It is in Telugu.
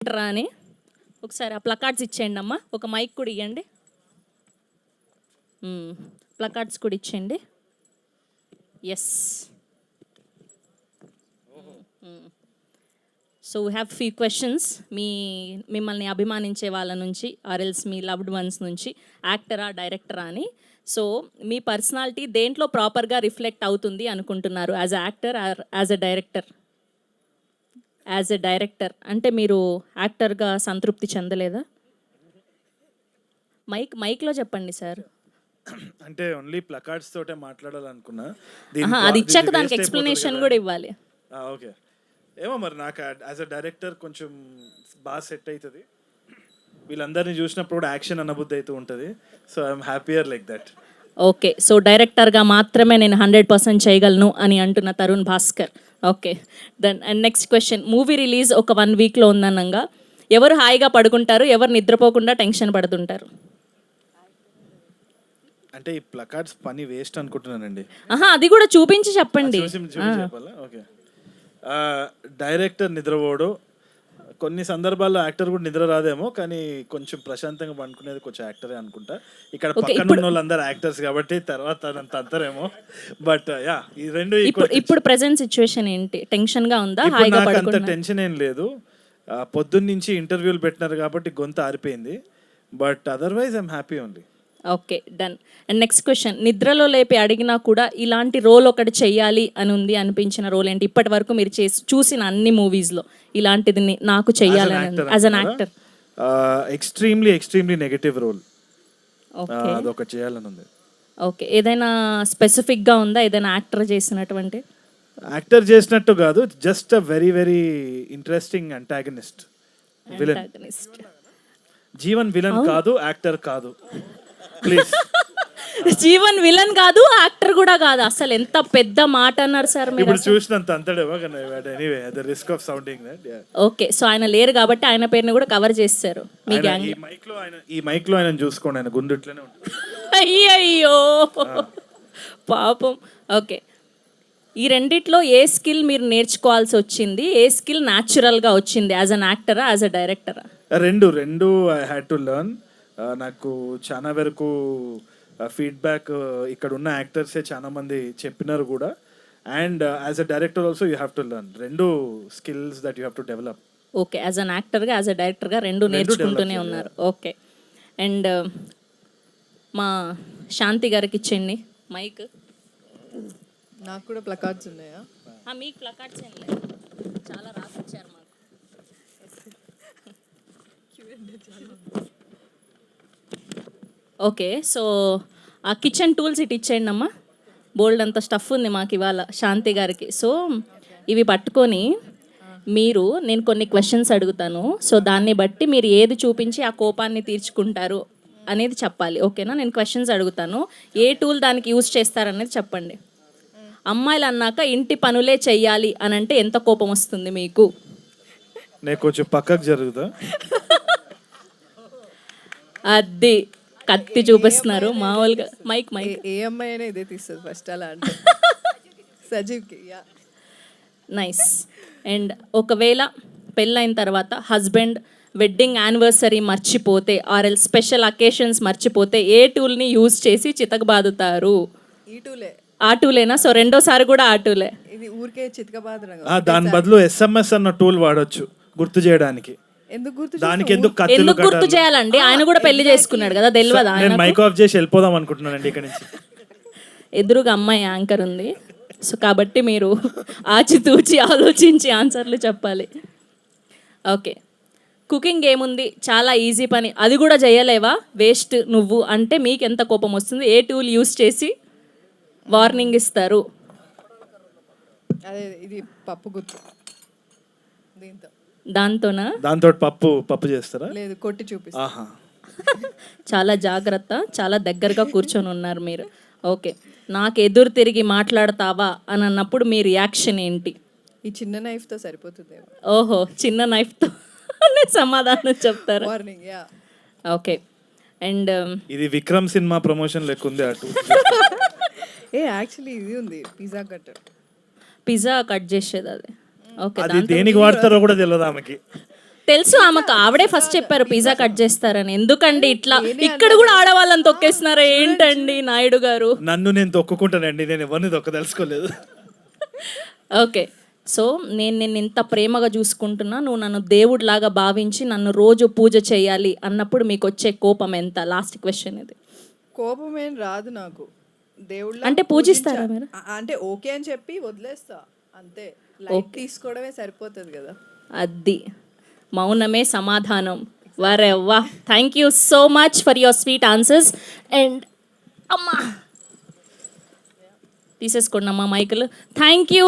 అని ఒకసారి ఆ ప్లకార్డ్స్ ఇచ్చేయండి అమ్మా. ఒక మైక్ కూడా ఇవ్వండి. ప్లకార్డ్స్ కూడా ఇచ్చేయండి. Yes. So we have few questions మిమ్మల్ని అభిమానించే వాళ్ళ నుంచి ఆర్ఎల్స్ మీ లవ్డ్ వన్స్ నుంచి, యాక్టరా డైరెక్టరా అని. సో మీ పర్సనాలిటీ దేంట్లో ప్రాపర్గా రిఫ్లెక్ట్ అవుతుంది అనుకుంటున్నారు, as a actor are as a director? As a director అంటే మీరు యాక్టర్గా సంతృప్తి చెందలేదా? మైక్లో చెప్పండి సార్. అంటే ఓన్లీ ప్లకార్డ్స్ తోటే మాట్లాడాలనుకున్నా. అది ఇచ్చాక దానికి ఎక్స్ప్లెనేషన్ కూడా ఇవ్వాలి. ఓకే, ఏమో మరి నాకు యాజ్ అ డైరెక్టర్ కొంచెం బాగా సెట్ అవుతుంది. వీళ్ళందరినీ చూసినప్పుడు కూడా యాక్షన్ అనబుద్ధి అవుతూ ఉంటుంది. So I'm happier like that. Okay, so డైరెక్టర్గా మాత్రమే నేను 100% చేయగలను అని అంటున్న Tarun Bhaskar. Okay, then and next question. Movie release ఒక 1 వీక్లో ఉందనగా ఎవరు హాయిగా పడుకుంటారు, ఎవరు నిద్రపోకుండా టెన్షన్ పడుతుంటారు? అంటే ఈ ప్లకార్డ్స్ పని వేస్ట్ అనుకుంటున్నానండి. అది కూడా చూపించి చెప్పండి. చెప్పాలా? ఓకే. డైరెక్టర్ నిద్రపోడు. కొన్ని సందర్భాల్లో యాక్టర్ కూడా నిద్ర రాదేమో, కానీ కొంచెం ప్రశాంతంగా పండుకునేది కొంచెం యాక్టరే అనుకుంటా. ఇక్కడ పక్కన ఉన్న వాళ్ళందరూ యాక్టర్స్ కాబట్టి తర్వాత అంతరేమో. బట్ యా, ఈ రెండు ఇప్పుడు ప్రెజెంట్ సిచ్యువేషన్ ఏంటి? టెన్షన్ గా ఉందా? నాకు అంత టెన్షన్ ఏం లేదు. పొద్దున్న నుంచి ఇంటర్వ్యూలు పెట్టినారు కాబట్టి గొంతు ఆరిపోయింది. But otherwise I'm happy only. Okay, done. And next question. నిద్రలో లేపి అడిగినా కూడా ఇలాంటి రోల్ ఒకటి చెయ్యాలి అని ఉంది అనిపించిన రోల్ ఏంటి? ఇప్పటి వరకు మీరు చూసిన అన్ని మూవీస్లో ఇలాంటిది నాకు చెయ్యాలని as an actor. Extremely negative role అదొకటి చేయాలని ఉంది. ఓకే, ఏదైనా స్పెసిఫిక్గా ఉందా? ఏదైనా యాక్టర్ చేసినటువంటి? యాక్టర్ చేసినట్టు కాదు, just a very very interesting అంటాగనిస్ట్, villain. Jeevan villain కాదు, యాక్టర్ కాదు, ప్లీజ్. జీవన్ విలన్ కాదు, యాక్టర్ కూడా కాదు. అసలు ఎంత పెద్ద మాట అన్నారు సార్ మీరు. ఇప్పుడు చూసినంత అంతడేమో, anyway the risk of sounding that. Okay, so ఆయన లేరు కాబట్టి ఆయన పేరుని కూడా కవర్ చేస్తారు మీ గ్యాంగ్. ఈ మైక్ లో ఆయన చూసుకోండి, ఆయన గుండు ఇట్లనే ఉంటుంది. అయ్యయ్యో పాపం. ఓకే, ఈ రెండిట్లో ఏ స్కిల్ మీరు నేర్చుకోవాల్సి వచ్చింది, ఏ స్కిల్ న్యాచురల్గా వచ్చింది, యాజ్ అన్ యాక్టరా యాజ్ అ డైరెక్టరా? రెండు ఐ హ్యాడ్ టు లెర్న్. నాకు చాలా వరకు ఫీడ్బ్యాక్ ఇక్కడ ఉన్న యాక్టర్సే చాలా మంది చెప్పినారు కూడా. And as a director also you have to learn. రెండు skills that you have to develop. Okay, as an యాక్టర్గా యాజ్ అ డైరెక్టర్గా రెండు నేర్చుకుంటూనే ఉన్నారు. ఓకే, అండ్ మా శాంతి గారికి ఇచ్చేయండి మైక్. నాకు కూడా ప్లకార్డ్స్ ఉన్నాయా? మీకు ప్లకార్డ్స్ ఏం లేదు, చాలా రాసిచ్చారు మాకు. ఓకే, సో ఆ కిచెన్ టూల్స్ ఇటు ఇచ్చేయండి అమ్మా. బోల్డ్ అంత స్టఫ్ ఉంది మాకు ఇవాళ శాంతి గారికి. సో ఇవి పట్టుకొని నేను కొన్ని క్వశ్చన్స్ అడుగుతాను. సో దాన్ని బట్టి మీరు ఏది చూపించి ఆ కోపాన్ని తీర్చుకుంటారు అనేది చెప్పాలి. ఓకేనా? నేను క్వశ్చన్స్ అడుగుతాను, ఏ టూల్ దానికి యూజ్ చేస్తారనేది చెప్పండి. అమ్మాయిలు అన్నాక ఇంటి పనులే చెయ్యాలి అని అంటే ఎంత కోపం వస్తుంది మీకు? నేను కొంచెం పక్కకు జరుగుతా. అది కత్తి చూపిస్తున్నారు మామూలుగా. మైక్ ఏ అమ్మాయి అయినా ఇదే తీస్తుంది ఫస్ట్ అలా అంటే. సజీవ్కి నైస్. అండ్ ఒకవేళ పెళ్ళైన తర్వాత హస్బెండ్ వెడ్డింగ్ యానివర్సరీ మర్చిపోతే ఆర్ ఎల్ స్పెషల్ అకేషన్స్ మర్చిపోతే ఏ టూల్ని యూజ్ చేసి చితకబాదుతారు? ఈ టూలే. ఆ టూలేనా? సో రెండోసారి కూడా ఆ టూలే. ఇది ఊరికే చితకబాదడం. దాని బదులు SMS అన్న టూల్ వాడొచ్చు గుర్తు చేయడానికి. దానికి ఎందుకు గుర్తు చేయాలండి? ఆయన కూడా పెళ్లి చేసుకున్నాడు కదా, తెలియదా? నేను మైక్ ఆఫ్ చేసి వెళ్ళిపోదాం అనుకుంటున్నానండి ఇక్కడ నుంచి. ఎదురుగా అమ్మాయి యాంకర్ ఉంది, సో కాబట్టి మీరు ఆచితూచి ఆలోచించి ఆన్సర్లు చెప్పాలి. ఓకే, కుకింగ్ ఏముంది, చాలా ఈజీ పని, అది కూడా చేయలేవా, వేస్ట్ నువ్వు అంటే మీకు ఎంత కోపం వస్తుంది? ఏ టూల్ యూస్ చేసి వార్నింగ్ ఇస్తారు? అదే ఇది పప్పు గుర్తు. దీంతో దాంతో పప్పు చేస్తారా? లేదు, కొట్టి చూపిస్తా. చాలా జాగ్రత్త, చాలా దగ్గరగా కూర్చొని ఉన్నారు మీరు. ఓకే, నాకు ఎదురు తిరిగి మాట్లాడతావా అని అన్నప్పుడు మీ రియాక్షన్ ఏంటి? ఈ చిన్న నైఫ్తో సరిపోతుంది. ఓహో, చిన్న నైఫ్తో సమాధానం చెప్తారు. వార్నింగ్. యా. ఓకే, అండ్ ఇది విక్రమ్ సినిమా ప్రమోషన్ లెక్క ఉంది అటు. యాక్చువల్లీ ఇది ఉంది, పిజ్జా కట్టర్. పిజ్జా కట్ చేసేది అది. ఓకే, అది దేనికి వాడతారో కూడా తెలియదు ఆమెకి. తెలుసు ఆమెకు, ఆవిడే ఫస్ట్ చెప్పారు పిజ్జా కట్ చేస్తారని. ఎందుకండి ఇట్లా ఇక్కడ కూడా ఆడవాళ్ళని తొక్కేస్తున్నారా ఏంటండి నాయుడు గారు? నన్ను నేను తొక్కుకుంటానండి, నేను ఎవరిని తొక్కదలుచుకోలేదు. ఓకే, సో నేను నిన్ను ఇంత ప్రేమగా చూసుకుంటున్నా, నువ్వు నన్ను దేవుడిలాగా భావించి నన్ను రోజు పూజ చేయాలి అన్నప్పుడు మీకు వచ్చే కోపం ఎంత? లాస్ట్ క్వశ్చన్ ఇది. కోపం ఏం రాదు నాకు. దేవుళ్ళ అంటే పూజిస్తారా మీరు? అంటే ఓకే అని చెప్పి వదిలేస్తా అంతే. లైట్ తీసుకోవడమే సరిపోతుంది కదా. అది మౌనమే సమాధానం. వరెవ్వా, thank you so much for your sweet answers. And అమ్మా తీసేసుకోండి అమ్మా మైకులు. Thank you.